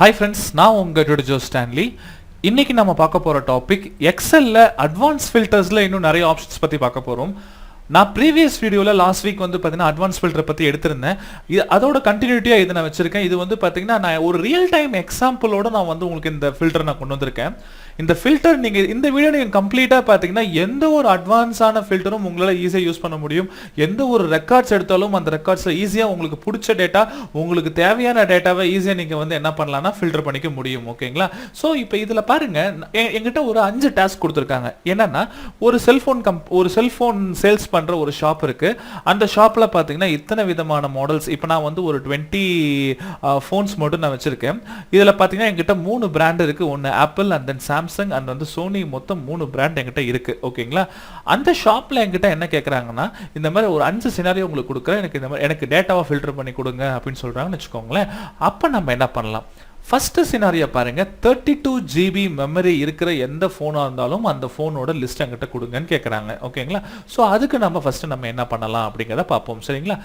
Hi friends, நான் உங்க Joe Stanley. இன்னைக்கு நம்ம பார்க்க போற டாபிக் எக்ஸல்ல அட்வான்ஸ் ஃபில்டர்ஸ்ல இன்னும் நிறைய ஆப்ஷன்ஸ் பத்தி பார்க்க போறோம். நான் ப்ரீவியஸ் வீடியோவில் லாஸ்ட் வீக் வந்து பார்த்தீங்கன்னா அட்வான்ஸ் ஃபில்டரை பற்றி எடுத்திருந்தேன். அதோட கண்டினியூட்டியாக இது நான் வச்சிருக்கேன். இது வந்து பார்த்தீங்கன்னா நான் ஒரு ரியல் டைம் எக்ஸாம்பிளோட நான் வந்து உங்களுக்கு இந்த ஃபில்டர் நான் கொண்டு வந்திருக்கேன். இந்த ஃபில்டர் நீங்கள் இந்த வீடியோ நீங்கள் கம்ப்ளீட்டாக பார்த்தீங்கன்னா எந்த ஒரு அட்வான்ஸான ஃபில்டரும் உங்களால் ஈஸியாக யூஸ் பண்ண முடியும். எந்த ஒரு ரெக்கார்ட்ஸ் எடுத்தாலும் அந்த ரெக்கார்ட்ஸில் ஈஸியாக உங்களுக்கு பிடிச்ச டேட்டா, உங்களுக்கு தேவையான டேட்டாவை ஈஸியாக நீங்கள் வந்து என்ன பண்ணலாம்னா ஃபில்டர் பண்ணிக்க முடியும். ஓகேங்களா? ஸோ இப்போ இதில் பாருங்கள், எங்கிட்ட ஒரு 5 டாஸ்க் கொடுத்துருக்காங்க. என்னன்னா ஒரு செல்ஃபோன் சேல்ஸ் பண்ற ஒரு ஷாப் இருக்கு. அந்த ஷாப்ல பாத்தீங்கன்னா இத்தனை விதமான மாடல்ஸ். இப்போ நான் வந்து ஒரு 20 ஃபோன்ஸ் மட்டும் நான் வச்சிருக்கேன். இதுல பாத்தீங்கன்னா என்கிட்ட 3 பிராண்ட் இருக்கு. ஒன்னு apple and then Samsung and வந்து சோனி. மொத்தம் 3 பிராண்ட் என்கிட்ட இருக்கு. ஓகேங்களா? அந்த ஷாப்ல என்கிட்ட என்ன கேக்குறாங்கன்னா, இந்த மாதிரி ஒரு 5 சினாரியோ உங்களுக்கு கொடுக்குறேன், எனக்கு இந்த மாதிரி எனக்கு டேட்டாவை ஃபில்டர் பண்ணி கொடுங்க அப்படின்னு சொல்றாங்கன்னு வச்சுக்கோங்களேன். அப்ப நம்ம என்ன பண்ணலாம்? ஃபர்ஸ்ட் சினாரியோ பாருங்க, 32 GB மெமரி இருக்கிற எந்த ஃபோனாக இருந்தாலும் அந்த ஃபோனோட லிஸ்ட் என்கிட்ட கொடுங்கன்னு கேட்குறாங்க. ஓகேங்களா? ஸோ அதுக்கு நம்ம ஃபர்ஸ்ட் நம்ம என்ன பண்ணலாம் அப்படிங்கிறத பார்ப்போம். சரிங்களா?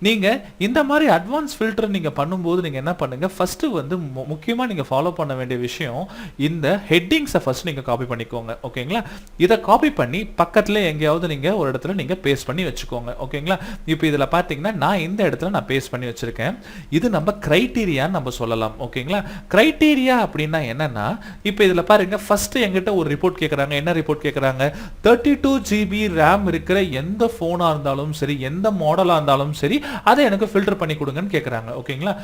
நீங்கள் இந்த மாதிரி அட்வான்ஸ் ஃபில்டர் நீங்கள் பண்ணும்போது நீங்கள் என்ன பண்ணுங்க, ஃபர்ஸ்ட் வந்து முக்கியமாக நீங்கள் ஃபாலோ பண்ண வேண்டிய விஷயம், இந்த ஹெட்டிங்ஸை ஃபர்ஸ்ட் நீங்கள் காப்பி பண்ணிக்கோங்க. ஓகேங்களா? இதை காப்பி பண்ணி பக்கத்தில் எங்கேயாவது நீங்கள் ஒரு இடத்துல நீங்கள் பேஸ்ட் பண்ணி வச்சுக்கோங்க. ஓகேங்களா? இப்போ இதில் பார்த்தீங்கன்னா நான் இந்த இடத்துல நான் பேஸ்ட் பண்ணி வச்சிருக்கேன். இது நம்ம கிரைட்டீரியான்னு நம்ம சொல்லலாம். ஓகேங்களா? கிரைட்டீரியா அப்படின்னா என்னன்னா, இப்போ இதுல பாருங்க, ஃபர்ஸ்ட் என்கிட்ட ஒரு ரிப்போர்ட் கேக்குறாங்க. என்ன ரிப்போர்ட் கேக்குறாங்க? 32 GB RAM இருக்கிற எந்த போனா இருந்தாலும் சரி, எந்த மாடலா இருந்தாலும் சரி, அதை எனக்கு ஃபில்டர் பண்ணி கொடுங்கன்னு கேக்குறாங்க. ஓகேங்களா?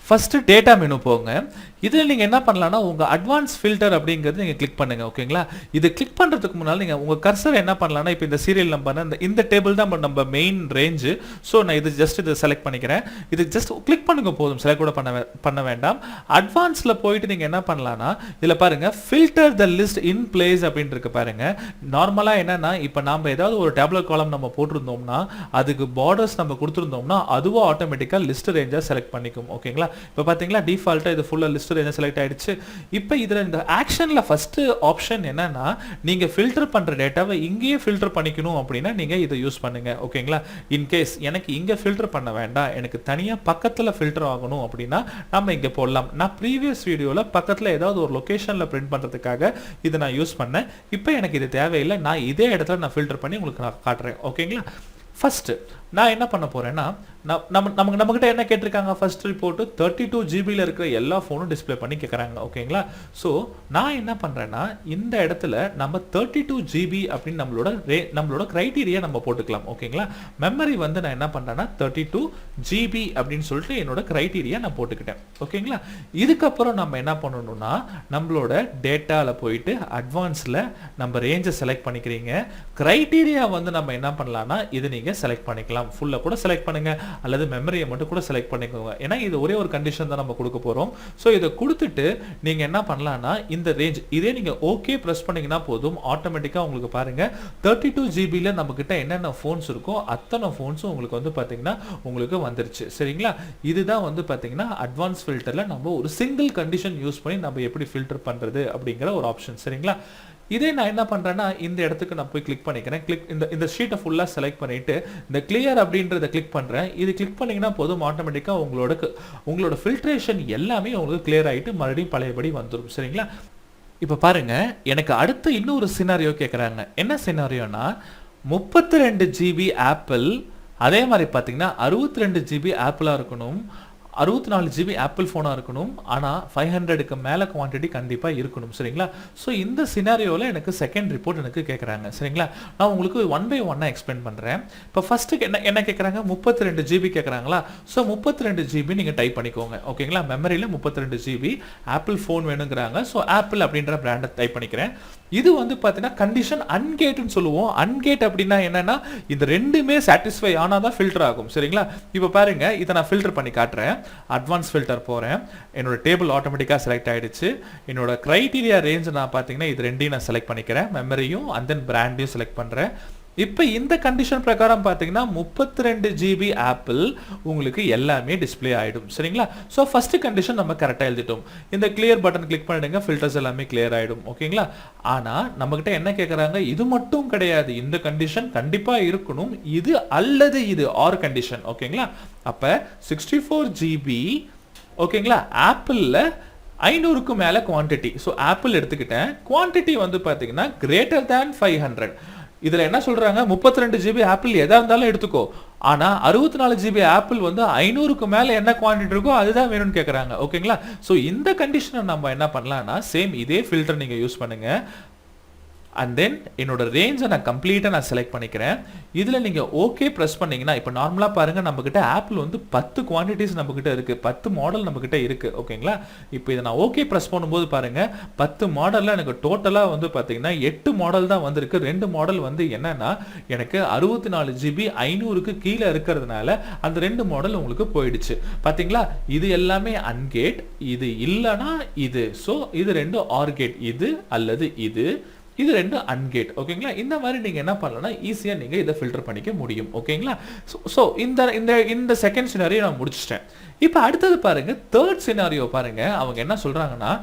ஃபர்ஸ்ட் டேட்டா மெனு போங்க. இதில் நீங்கள் என்ன பண்ணலாம்னா, உங்கள் அட்வான்ஸ் ஃபில்டர் அப்படிங்கிறது நீங்கள் கிளிக் பண்ணுங்கள். ஓகேங்களா? இது கிளிக் பண்ணுறதுக்கு முன்னால் நீங்கள் உங்கள் கர்சர் என்ன பண்ணலாம்னா, இப்போ இந்த சீரியல் நம்பர் இந்த டேபிள் தான் நம்ம மெயின் ரேஞ்சு. ஸோ நான் இது ஜஸ்ட் இதை செலக்ட் பண்ணிக்கிறேன். இது ஜஸ்ட் கிளிக் பண்ணுங்க போதும், செலக்ட் கூட பண்ண வேண்டாம். அட்வான்ஸில் போயிட்டு நீங்கள் என்ன பண்ணலாம்னா, இதில் பாருங்கள், filter the list in place அப்படின்னு இருக்கு பாருங்க. நார்மலாக என்னன்னா, இப்போ நம்ம ஏதாவது ஒரு டேப்லெட் காலம் நம்ம போட்டிருந்தோம்னா, அதுக்கு பார்டர்ஸ் நம்ம கொடுத்துருந்தோம்னா அதுவும் ஆட்டோமேட்டிக்காக லிஸ்ட் ரேஞ்சாக செலக்ட் பண்ணிக்கும். ஓகேங்களா? இப்போ பார்த்தீங்களா, டிஃபால்ட்டாக இது ஃபுல்லாக லிஸ்ட் ரேஞ்ச் செலக்ட் ஆயிடுச்சு. இப்போ இதில் இந்த ஆக்ஷனில் ஃபர்ஸ்ட் ஆப்ஷன் என்னன்னா, நீங்கள் ஃபில்டர் பண்ணுற டேட்டாவை இங்கேயே ஃபில்டர் பண்ணிக்கணும் அப்படின்னா நீங்கள் இதை யூஸ் பண்ணுங்க. ஓகேங்களா? இன்கேஸ் எனக்கு இங்கே ஃபில்டர் பண்ண வேண்டாம், எனக்கு தனியாக பக்கத்தில் ஃபில்டர் ஆகணும் அப்படின்னா நம்ம இங்கே போடலாம். நான் ப்ரீவியஸ் வீடியோவில் பக்கத்தில் ஏதாவது ஒரு லொக்கேஷனில் பிரிண்ட் பண்ணுறதுக்காக இதை நான் யூஸ் பண்ணேன். இப்போ எனக்கு இது தேவையில்லை, நான் இதே இடத்துல நான் ஃபில்டர் பண்ணி உங்களுக்கு நான் காட்டுறேன். ஓகேங்களா? ஃபர்ஸ்ட் நான் என்ன பண்ண போறேன்னா, நம்மகிட்ட என்ன கேட்டிருக்காங்க, ஃபர்ஸ்ட் ரிப்போர்ட் 32 ஜிபியில் இருக்கிற எல்லா ஃபோனும் டிஸ்பிளே பண்ணி கேட்குறாங்க. ஓகேங்களா? ஸோ நான் என்ன பண்றேன்னா, இந்த இடத்துல நம்ம 32 ஜிபி அப்படின்னு நம்மளோட கிரைட்டீரியா நம்ம போட்டுக்கலாம். ஓகேங்களா? மெமரி வந்து நான் என்ன பண்றேன்னா 32 ஜிபி அப்படின்னு சொல்லிட்டு என்னோட கிரைட்டீரியா நான் போட்டுக்கிட்டேன். ஓகேங்களா? இதுக்கப்புறம் நம்ம என்ன பண்ணணும்னா, நம்மளோட டேட்டால போயிட்டு அட்வான்ஸ்ல நம்ம ரேஞ்சை செலக்ட் பண்ணிக்கிறீங்க. கிரைட்டீரியா வந்து நம்ம என்ன பண்ணலாம்னா, இது நீங்க செலக்ட் பண்ணிக்கலாம். ஃபுல்லா கூட செலக்ட் பண்ணுங்க, அல்லது மெமரியை மட்டும் கூட செலக்ட் பண்ணிக்கோங்க. ஏன்னா இது ஒரே ஒரு கண்டிஷன் தான் நம்ம கொடுக்க போறோம். ஸோ இதை கொடுத்துட்டு நீங்க என்ன பண்ணலாம்னா, இந்த ரேஞ்ச் இதே நீங்க ஓகே பிரஸ் பண்ணீங்கன்னா போதும், ஆட்டோமேட்டிக்கா உங்களுக்கு பாருங்க 32 ஜிபியில் நம்ம கிட்ட என்னென்ன ஃபோன்ஸ் இருக்கோ அத்தனை ஃபோன்ஸும் உங்களுக்கு வந்து பாத்தீங்கன்னா உங்களுக்கு வந்துருச்சு. சரிங்களா? இதுதான் வந்து பாத்தீங்கன்னா அட்வான்ஸ் ஃபில்டர்ல நம்ம ஒரு சிங்கிள் கண்டிஷன் யூஸ் பண்ணி நம்ம எப்படி ஃபில்டர் பண்றது அப்படிங்கிற ஒரு ஆப்ஷன். சரிங்களா? இதே நான் என்ன பண்றேன்னா, இந்த இடத்துக்கு நான் போய் கிளிக் பண்ணிக்கிறேன். இந்த ஷீட்டை ஃபுல்லா செலக்ட் பண்ணிட்டு இந்த கிளியர் அப்படின்றத கிளிக் பண்றேன். இது கிளிக் பண்ணீங்கன்னா போதும், ஆட்டோமேட்டிக்கா உங்களோட ஃபில்ட்ரேஷன் எல்லாமே உங்களுக்கு கிளியர் ஆயிட்டு மறுபடியும் பழையபடி வந்துடும். சரிங்களா? இப்ப பாருங்க, எனக்கு அடுத்து இன்னொரு சினாரியோ கேட்குறாங்க. என்ன சினாரியோனா, 32 ஜிபி ஆப்பிள், அதே மாதிரி பார்த்தீங்கன்னா 62 ஜிபி ஆப்பிளாக இருக்கணும், 64 ஜிபி ஆப்பிள் ஃபோனாக இருக்கணும், ஆனால் 500க்கு மேலே குவான்டிட்டி கண்டிப்பாக இருக்கணும். சரிங்களா? ஸோ இந்த சினாரியோவில் எனக்கு செகண்ட் ரிப்போர்ட் எனக்கு கேட்குறாங்க. சரிங்களா? நான் உங்களுக்கு 1 by 1 எக்ஸ்பிளைன் பண்ணுறேன். இப்போ ஃபர்ஸ்ட்டுக்கு என்ன கேட்குறாங்க, 32 ஜிபி கேட்குறாங்களா? ஸோ 32 ஜிபி நீங்கள் டைப் பண்ணிக்கோங்க. ஓகேங்களா? மெமரியில் 32 ஜிபி ஆப்பிள் ஃபோன் வேணுங்கிறாங்க. ஸோ ஆப்பிள் அப்படின்ற பிராண்டை டைப் பண்ணிக்கிறேன். இது வந்து பார்த்தீங்கன்னா கண்டிஷன் அன்கேட்னு சொல்லுவோம். அன்கேட் அப்படின்னா என்னன்னா, இந்த ரெண்டுமே சாட்டிஸ்ஃபை ஆனால் தான் ஃபில்டர் ஆகும். சரிங்களா? இப்போ பாருங்க, இதை நான் ஃபில்டர் பண்ணி காட்டுறேன். அட்வான்ஸ் ஃபில்டர் போறேன். என்னோட டேபிள் ஆட்டோமேட்டிக்கா செலக்ட் ஆயிடுச்சு. என்னோட கிரைட்டீரியா ரேஞ்ச் நான் பாத்தீங்கன்னா இது ரெண்டையும் நான் செலக்ட் பண்ணிக்கிறேன். மெமரியும் அண்ட் தென் பிராண்டையும் செலக்ட் பண்றேன். இப்போ இந்த கண்டிஷன் பிரகாரம் பாத்தீங்கன்னா 32 ஜிபி ஆப்பிள் உங்களுக்கு எல்லாமே டிஸ்ப்ளே ஆயிடும். சரிங்களா? ஸோ ஃபர்ஸ்ட் கண்டிஷன் நம்ம கரெக்டாக எழுதிட்டோம். இந்த கிளியர் பட்டன் கிளிக் பண்ணிடுங்க, ஃபில்டர்ஸ் எல்லாமே கிளியர் ஆயிடும். ஓகேங்களா? ஆனா நம்ம கிட்ட என்ன கேட்குறாங்க, இது மட்டும் கிடையாது, இந்த கண்டிஷன் கண்டிப்பா இருக்கணும், இது அல்லது இது ஆர் கண்டிஷன். ஓகேங்களா? அப்ப 64 ஜிபி ஓகேங்களா ஆப்பிள்ல 500க்கு மேல குவாண்டிட்டி. ஸோ ஆப்பிள் எடுத்துக்கிட்டேன். குவாண்டிட்டி வந்து பார்த்தீங்கன்னா கிரேட்டர் தேன் 500. இதுல என்ன சொல்றாங்க, 32 ஜிபி ஆப்பிள் எதா இருந்தாலும் எடுத்துக்கோ, ஆனா 64 ஜிபி ஆப்பிள் வந்து 500க்கு மேல என்ன குவாண்டிட்டி இருக்கோ அதுதான் வேணும்னு கேக்குறாங்க. ஓகேங்களா? ஸோ இந்த கண்டிஷனை நம்ம என்ன பண்ணலாம்னா, சேம் இதே ஃபில்டர் நீங்க யூஸ் பண்ணுங்க. அண்ட் தென் என்னோட ரேஞ்சை நான் கம்ப்ளீட்டாக நான் செலக்ட் பண்ணிக்கிறேன். இதில் நீங்கள் ஓகே ப்ரெஸ் பண்ணிங்கன்னா, இப்போ நார்மலாக பாருங்கள் நம்மக்கிட்ட ஆப்பிள் வந்து 10 குவான்டிட்டிஸ் நம்மக்கிட்ட இருக்குது, 10 மாடல் நம்மக்கிட்ட இருக்குது. ஓகேங்களா? இப்போ இதை நான் ஓகே ப்ரெஸ் பண்ணும்போது பாருங்கள் 10 மாடலில் எனக்கு டோட்டலாக வந்து பார்த்தீங்கன்னா 8 மாடல் தான் வந்திருக்கு. 2 மாடல் வந்து என்னன்னா எனக்கு 64 ஜிபி 500க்கு கீழே இருக்கிறதுனால அந்த 2 மாடல் உங்களுக்கு போயிடுச்சு. பார்த்தீங்களா? இது எல்லாமே அன்கேட், இது இல்லைனா இது. ஸோ இது 2 ஆர்கேட், இது அல்லது இது, இது 2 அன்கேட். ஓகேங்களா? இந்த மாதிரி நீங்க என்ன பண்ணலாம்னா ஈஸியா நீங்க இதை ஃபில்டர் பண்ணிக்க முடியும். ஓகேங்களா? ஸோ இந்த செகண்ட் சினாரியோ நான் முடிச்சிட்டேன். இப்போ அடுத்தது பாருங்க, தேர்ட் சினாரியோ பாருங்க. அவங்க என்ன சொல்றாங்கன்னா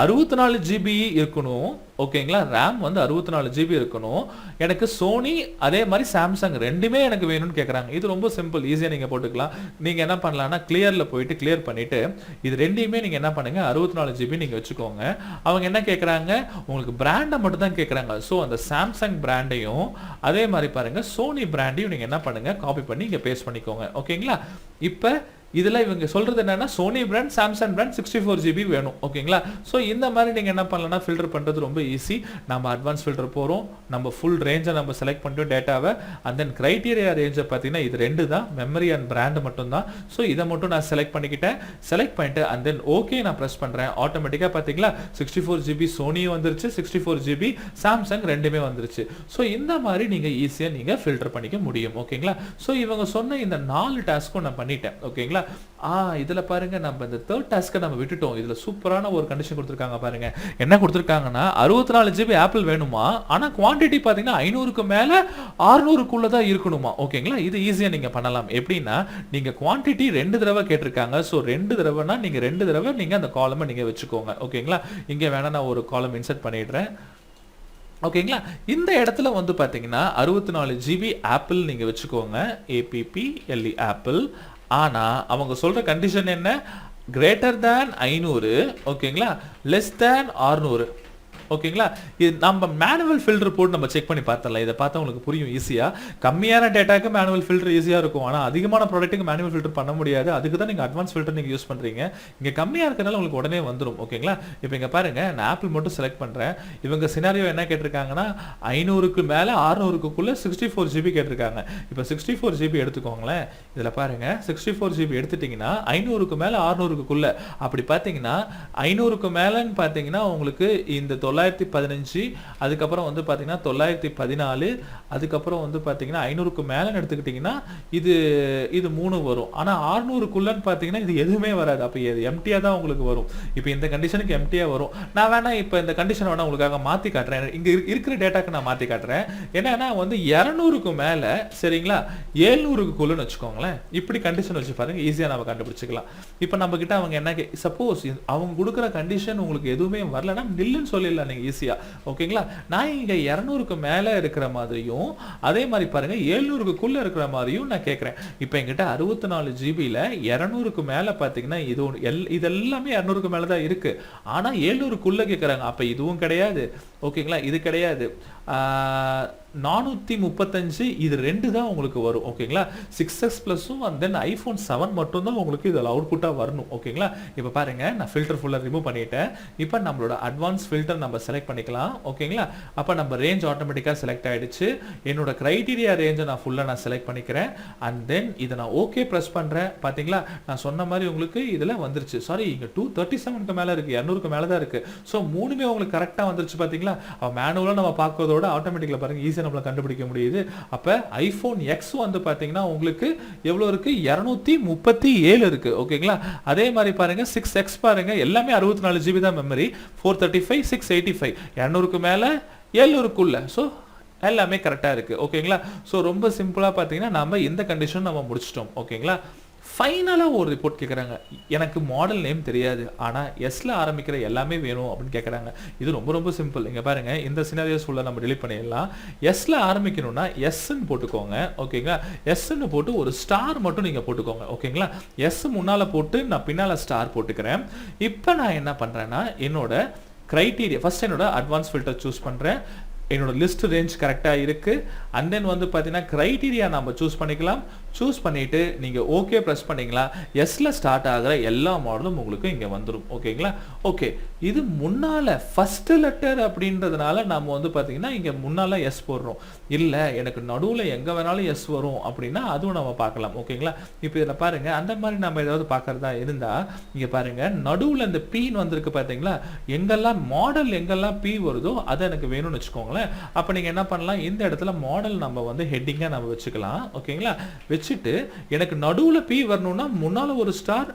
64 ஜிபி இருக்கணும். ஓகேங்களா? ரேம் வந்து 64 ஜிபி இருக்கணும். எனக்கு சோனி அதே மாதிரி சாம்சங் ரெண்டுமே எனக்கு வேணும்னு கேட்குறாங்க. இது ரொம்ப சிம்பிள், ஈஸியாக நீங்கள் போட்டுக்கலாம். நீங்கள் என்ன பண்ணலாம்னா கிளியரில் போயிட்டு கிளியர் பண்ணிவிட்டு இது ரெண்டையுமே நீங்கள் என்ன பண்ணுங்க 64 ஜிபி நீங்கள் வச்சுக்கோங்க. அவங்க என்ன கேட்குறாங்க, உங்களுக்கு பிராண்டை மட்டும் தான் கேட்குறாங்க. ஸோ அந்த சாம்சங் பிராண்டையும் அதே மாதிரி பாருங்கள் சோனி பிராண்டையும் நீங்கள் என்ன பண்ணுங்கள் காப்பி பண்ணி இங்கே பேஸ்ட் பண்ணிக்கோங்க. ஓகேங்களா? இப்போ இதில் இவங்க சொல்கிறது என்னன்னா Sony brand, Samsung brand 64 GB வேணும். ஓகேங்களா? ஸோ இந்த மாதிரி நீங்கள் என்ன பண்ணலாம்னா ஃபில்டர் பண்ணுறது ரொம்ப ஈஸி. நம்ம அட்வான்ஸ் ஃபில்டர் போகிறோம், நம்ம ஃபுல் ரேஞ்சை நம்ம செலக்ட் பண்ணிட்டோம் டேட்டாவை. அண்ட் தென் கிரைட்டீரியா ரேஞ்சை பார்த்தீங்கன்னா இது 2 தான், மெமரி அண்ட் பிராண்டு மட்டும்தான். ஸோ இதை மட்டும் நான் செலக்ட் பண்ணிக்கிட்டேன். செலக்ட் பண்ணிட்டு அண்ட் தென் ஓகே நான் ப்ரெஸ் பண்ணுறேன். ஆட்டோமேட்டிக்காக பார்த்தீங்களா 64 ஜிபி சோனியும் வந்துருச்சு, 64 ஜிபி சாம்சங் ரெண்டுமே வந்துருச்சு. ஸோ இந்த மாதிரி நீங்கள் ஈஸியாக நீங்கள் ஃபில்டர் பண்ணிக்க முடியும். ஓகேங்களா? ஸோ இவங்க சொன்ன இந்த 4 டாஸ்க்கும் நான் பண்ணிட்டேன். ஓகேங்களா? இதுல பாருங்க நம்ம இந்த தேர்ட் டாஸ்க்கை நம்ம விட்டுட்டோம். இதுல சூப்பரான ஒரு கண்டிஷன் கொடுத்துருக்காங்க பாருங்க. என்ன கொடுத்துருக்காங்கன்னா 64 ஜிபி ஆப்பிள் வேணுமா, ஆனா குவான்டிட்டி பாத்தீங்கன்னா 500க்கு மேல 600க்குள்ள தான் இருக்கணுமா. ஓகேங்களா? இது ஈஸியா நீங்க பண்ணலாம். எப்படின்னா நீங்க குவான்டிட்டி 2 தடவை கேட்டிருக்காங்க. ஸோ 2 தடவைனா நீங்க 2 தடவை நீங்க அந்த காலமை நீங்க வச்சுக்கோங்க. ஓகேங்களா? இங்க வேணா நான் ஒரு காலம் இன்சர்ட் பண்ணிடுறேன். ஓகேங்களா? இந்த இடத்துல வந்து பாத்தீங்கன்னா 64 ஜிபி ஆப்பிள் நீங்க வச்சுக்கோங்க. APPLE apple. ஆனா அவங்க சொல்ற கண்டிஷன் என்ன, கிரேட்டர் தேன் 500. ஓகேங்களா? Less than 600. ஓகேங்களா? இது நம்ம மேனுவல் ஃபில்டர் போட்டு நம்ம செக் பண்ணி பார்த்தலாம். இதை பார்த்தா உங்களுக்கு புரியும் ஈஸியா. கம்மியான டேட்டாக்கு மேனுவல் ஃபில்டர் ஈஸியா இருக்கும், ஆனா அதிகமான ப்ராடக்ட்டுக்கு மேனுவல் ஃபில்டர் பண்ண முடியாது. அதுக்கு தான் நீங்க அட்வான்ஸ் ஃபில்டர் நீங்க யூஸ் பண்றீங்க. இங்க கம்மியா இருக்கறனால உங்களுக்கு உடனே வந்துரும். ஓகேங்களா? இப்போ இங்க பாருங்க நான் ஆப்பிள் மட்டும் செலக்ட் பண்றேன். இவங்க சினாரியோ என்ன கேட்டிருக்காங்கன்னா 500க்கு மேல 600க்குள்ள 64 ஜிபி கேட்டிருக்காங்க. இப்போ 64 ஜிபி எடுத்துக்கோங்களேன். இதுல பாருங்க 64 ஜிபி எடுத்துட்டீங்கன்னா 500க்கு மேல 600க்குள்ள அப்படி பாத்தீங்கன்னா 500க்கு மேலன்னு பாத்தீங்கன்னா உங்களுக்கு இந்த 915, அதுக்கப்புறம் வந்து பார்த்தீங்கன்னா 914, அதுக்கப்புறம் வந்து பார்த்தீங்கன்னா 500க்கு மேலே எடுத்துக்கிட்டிங்கன்னா இது 3 வரும். ஆனால் 600க்குள்ளன்னு பார்த்தீங்கன்னா இது எதுவுமே வராது. அப்போ இது எம்டியாக தான் உங்களுக்கு வரும். இப்போ இந்த கண்டிஷனுக்கு எம்டியாக வரும். நான் வேணா இப்போ இந்த கண்டிஷன் வேணா உங்களுக்காக மாற்றி காட்டுறேன். இங்கே இருக்கிற டேட்டாக்கு நான் மாற்றி காட்டுறேன். என்னன்னா வந்து 200க்கு மேலே சரிங்களா 700க்குள்ளன்னு வச்சுக்கோங்களேன். இப்படி கண்டிஷன் வச்சு பாருங்க, ஈஸியாக நம்ம கண்டுபிடிச்சிக்கலாம். இப்போ நம்ம கிட்ட அவங்க என்ன சப்போஸ் அவங்க கொடுக்குற கண்டிஷன் உங்களுக்கு எதுவுமே வரலன்னா நில்லுன்னு சொல்லிடலாம் நீங்க ஈஸியா. ஓகேங்களா? நான் இங்க 200க்கு மேல இருக்கிற மாதிரியும் அதே மாதிரி பாருங்க 700க்குள்ள இருக்கிற மாதிரியும் நான் கேக்குறேன். இப்போ என்கிட்ட 64 ஜிபில 200க்கு மேல பாத்தீங்கன்னா இது எல்லாமே 200க்கு மேல தான் இருக்கு. ஆனா 700க்குள்ள கேக்குறாங்க. அப்ப இதுவும் கிடையாது. ஓகேங்களா? இது கிடையாது. 435 இது 2 தான் உங்களுக்கு வரும். ஓகேங்களா? 6s பிளஸும் அண்ட் தென் ஐபோன் 7 மட்டும் தான் உங்களுக்கு இதில் அவுட்புட்டா வரணும். ஓகேங்களா? இப்போ பாருங்க நான் ஃபில்டர் ஃபுல்லா ரிமூவ் பண்ணிட்டேன். இப்போ நம்மளோட அட்வான்ஸ் ஃபில்டர் நம்ம செலக்ட் பண்ணிக்கலாம். ஓகேங்களா? அப்போ நம்ம ரேஞ்ச் ஆட்டோமேட்டிக்கா செலக்ட் ஆயிடுச்சு. என்னோட கிரைட்டீரியா ரேஞ்சை நான் ஃபுல்லா நான் செலக்ட் பண்ணிக்கிறேன். அண்ட் தென் இதை நான் ஓகே ப்ரெஸ் பண்றேன். பாத்தீங்களா? நான் சொன்ன மாதிரி உங்களுக்கு இதுல வந்துருச்சு. சாரி, இங்க 237க்கு மேல இருக்கு, 200க்கு மேல தான் இருக்கு. ஸோ மூணுமே உங்களுக்கு கரெக்டா வந்துருச்சு. பாத்தீங்களா? மேனுவலா நம்ம பார்க்கறதோட ஆட்டோமேட்டிக்கா பாருங்க ஈஸியா நம்மள கண்டுபிடிக்க முடியுது. அப்ப ஐபோன் எக்ஸ் வந்து பாத்தீங்கன்னா உங்களுக்கு எவ்வளவு இருக்கு, 237 இருக்கு. ஓகேங்களா? அதே மாதிரி பாருங்க 6x பாருங்க எல்லாமே 64 ஜிபி தான் மெமரி, 435, 685, 200க்கு மேல 700க்குள்ள. ஸோ எல்லாமே கரெக்டா இருக்கு. ஓகேங்களா? ஸோ ரொம்ப சிம்பிளா பாத்தீங்கன்னா நம்ம இந்த கண்டிஷன் நம்ம முடிச்சிட்டோம். ஓகேங்களா? ஃபைனலாக ஒரு ரிப்போர்ட் கேட்குறாங்க. எனக்கு மாடல் நேம் தெரியாது, ஆனால் எஸ்ல ஆரம்பிக்கிற எல்லாமே வேணும் அப்படின்னு கேட்குறாங்க. இது ரொம்ப ரொம்ப சிம்பிள். இங்கே பாருங்கள், இந்த சினாரியோஸ் ஃபுல்லாக நம்ம delete பண்ணிடலாம். எஸ்ல ஆரம்பிக்கணும்னா எஸ்ன்னு போட்டுக்கோங்க. ஓகேங்களா, எஸ்ன்னு போட்டு ஒரு ஸ்டார் மட்டும் நீங்கள் போட்டுக்கோங்க. ஓகேங்களா, எஸ் முன்னால் போட்டு நான் பின்னால் ஸ்டார் போட்டுக்கிறேன். இப்போ நான் என்ன பண்ணுறேன்னா என்னோட க்ரைட்டீரியா ஃபர்ஸ்ட் என்னோட அட்வான்ஸ் ஃபில்டர் சூஸ் பண்ணுறேன். என்னோட லிஸ்ட் ரேஞ்ச் கரெக்டாக இருக்குது. அண்ட் தென் வந்து பார்த்தீங்கன்னா க்ரைட்டீரியா நம்ம சூஸ் பண்ணிக்கலாம். சூஸ் பண்ணிவிட்டு நீங்கள் ஓகே ப்ரெஸ் பண்ணிங்களா, எஸ்ல ஸ்டார்ட் ஆகிற எல்லா மாடலும் உங்களுக்கு இங்கே வந்துடும். ஓகேங்களா, ஓகே. இது முன்னால் ஃபஸ்ட்டு லெட்டர் அப்படின்றதுனால நம்ம வந்து பார்த்தீங்கன்னா இங்கே முன்னால் எஸ் போடுறோம். இல்லை எனக்கு நடுவில் எங்கே வேணாலும் எஸ் வரும் அப்படின்னா அதுவும் நம்ம பார்க்கலாம். ஓகேங்களா, இப்போ இதில் பாருங்கள், அந்த மாதிரி நம்ம ஏதாவது பார்க்குறதா இருந்தால் இங்கே பாருங்கள், நடுவில் இந்த பீன்னு வந்திருக்கு பார்த்தீங்களா, எங்கெல்லாம் மாடல் எங்கெல்லாம் பி வருதோ அதை எனக்கு வேணும்னு வச்சுக்கோங்களேன். அப்போ நீங்கள் என்ன பண்ணலாம், இந்த இடத்துல மாடல் நம்ம வந்து ஹெட்டிங்காக நம்ம வச்சுக்கலாம். ஓகேங்களா, வச்சுட்டு எனக்கு நடுவில் பி வரணும்னா முன்னால் ஒரு ஸ்டார்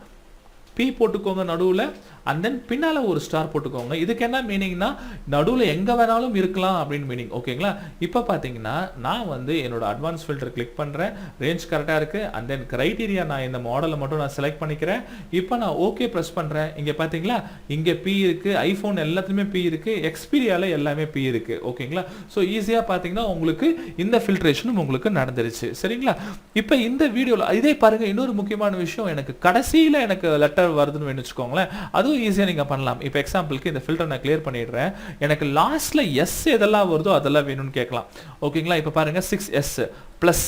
பி போட்டுக்கோங்க நடுவில், அண்ட் தென் பின்னால் ஒரு ஸ்டார் போட்டுக்கோங்க. இதுக்கு என்ன மீனிங்னா நடுவில் எங்கே வேணாலும் இருக்கலாம் அப்படின்னு மீனிங். ஓகேங்களா, இப்போ பார்த்தீங்கன்னா நான் வந்து என்னோட அட்வான்ஸ் ஃபில்டர் கிளிக் பண்ணுறேன். ரேஞ்ச் கரெக்டாக இருக்குது. அண்ட் தென் க்ரைட்டீரியா நான் இந்த மாடலை மட்டும் நான் செலக்ட் பண்ணிக்கிறேன். இப்போ நான் ஓகே ப்ரெஸ் பண்ணுறேன். இங்கே பார்த்தீங்களா, இங்கே பி இருக்குது, ஐஃபோன் எல்லாத்துலேயுமே பி இருக்குது, எக்ஸ்பீரியாவில் எல்லாமே பி இருக்குது. ஓகேங்களா, ஸோ ஈஸியாக பார்த்தீங்கன்னா உங்களுக்கு இந்த ஃபில்ட்ரேஷனும் உங்களுக்கு நடந்துருச்சு. சரிங்களா, இப்போ இந்த வீடியோவில் இதே பாருங்கள், இன்னொரு முக்கியமான விஷயம், எனக்கு கடைசியில் எனக்கு லெட்டர் வருதுன்னு வச்சுக்கோங்களேன், அதுவும் ஈஸியாக நீங்கள் பண்ணலாம். இப்போ எக்ஸாம்பிளுக்கு இந்த ஃபில்டர் நான் கிளியர் பண்ணிடுறேன். எனக்கு லாஸ்ட்டில் எஸ் எதெல்லாம் வருதோ அதெல்லாம் வேணும்னு கேட்கலாம். ஓகேங்களா, இப்போ பாருங்கள் 6S ப்ளஸ்.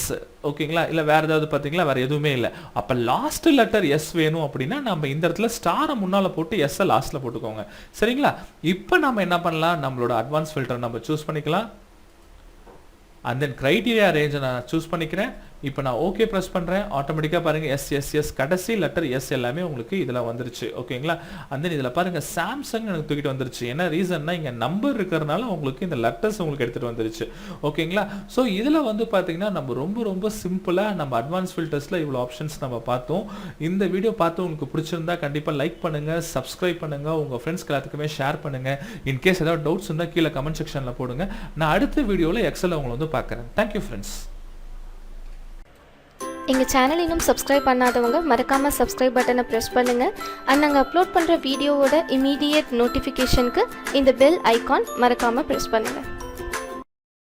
ஓகேங்களா, இல்லை வேறு ஏதாவது பார்த்தீங்களா, வேறு எதுவுமே இல்லை. அப்போ லாஸ்ட் லெட்டர் எஸ் வேணும் அப்படின்னா நம்ம இந்த இடத்துல ஸ்டாரை முன்னால் போட்டு எஸ்ஸை லாஸ்ட்டில் போட்டுக்கோங்க. சரிங்களா, இப்போ நம்ம என்ன பண்ணலாம், நம்மளோட அட்வான்ஸ் ஃபில்டர் நம்ம சூஸ் பண்ணிக்கலாம். அண்ட் தென் க்ரைட்டீரியா ரேஞ்சை நான் சூஸ் பண்ணிக்கிறேன். இப்போ நான் ஓகே ப்ரெஸ் பண்ணுறேன். ஆட்டோமேட்டிக்காக பாருங்கள் எஸ் கடைசி லெட்டர் எஸ் எல்லாமே உங்களுக்கு இதில் வந்துருச்சு. ஓகேங்களா, அண்ட் தென் இதில் பாருங்கள் சாம்சங் எனக்கு தூக்கிட்டு வந்துருச்சு. என்ன ரீசன்னா இங்கே நம்பர் இருக்கிறதுனால உங்களுக்கு இந்த லெட்டர்ஸ் உங்களுக்கு எடுத்துகிட்டு வந்துருச்சு. ஓகேங்களா, ஸோ இதில் வந்து பார்த்தீங்கன்னா நம்ம ரொம்ப ரொம்ப சிம்பிளாக நம்ம அட்வான்ஸ் ஃபில்டர்ஸில் இவ்வளோ ஆப்ஷன்ஸ் நம்ம பார்த்தோம். இந்த வீடியோ பார்த்து உங்களுக்கு பிடிச்சிருந்தா கண்டிப்பாக லைக் பண்ணுங்கள், சப்ஸ்கிரைப் பண்ணுங்கள், உங்கள் ஃப்ரெண்ட்ஸ்க்கு எல்லாத்துக்குமே ஷேர் பண்ணுங்கள். இன்கேஸ் ஏதாவது டவுட்ஸ் இருந்தால் கீழே கமெண்ட் செக்ஷனில் போடுங்க. நான் அடுத்த வீடியோவில் எக்ஸலில் உங்களை வந்து பார்க்குறேன். Thank you friends. எங்கள் சேனல் இன்னும் சப்ஸ்கிரைப் பண்ணாதவங்க மறக்காமல் சப்ஸ்கிரைப் பட்டனை ப்ரெஸ் பண்ணுங்கள். அண்ட் நாங்கள் அப்லோட் பண்ணுற வீடியோவோட இமீடியட் நோட்டிஃபிகேஷனுக்கு இந்த பெல் ஐகான் மறக்காமல் ப்ரெஸ் பண்ணுங்கள்.